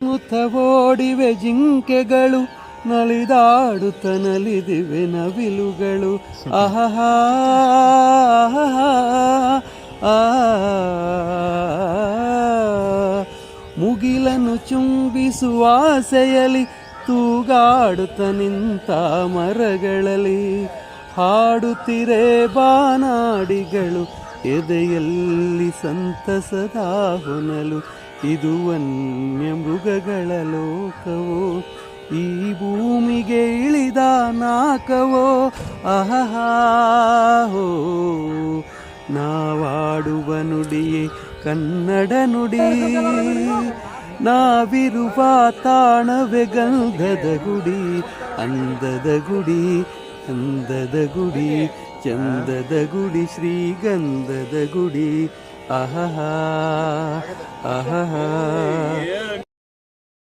ಮುತ್ತವೋಡಿವೆ ಜಿಂಕೆಗಳು ನಲಿದಾಡುತ್ತ ನಲಿದಿವೆ ನವಿಲುಗಳು ಆಹಾ ಮುಗಿಲನ್ನು ಚುಂಬಿಸುವ ಆಸೆಯಲಿ ತೂಗಾಡುತ್ತ ನಿಂತ ಮರಗಳಲ್ಲಿ ಹಾಡುತ್ತಿರೆ ಬಾನಾಡಿಗಳು ಎದೆಯಲ್ಲಿ ಸಂತಸದ ಹೊನಲು ಇದು ವನ್ಯ ಮೃಗಗಳ ಲೋಕವೋ ಈ ಭೂಮಿಗೆ ಇಳಿದ ನಾಕವೋ ಅಹಹೋ ನಾವಾಡುವ ನುಡಿಯೇ ಕನ್ನಡ ನುಡಿ ನಾವಿರುವ ತಾಣವೇ ಗಂಧದ ಗುಡಿ ಅಂದದ ಗುಡಿ ಅಂದದ ಗುಡಿ ಚಂದದ ಗುಡಿ ಶ್ರೀಗಂಧದ ಗುಡಿ ಆಹಾ ಆಹಾ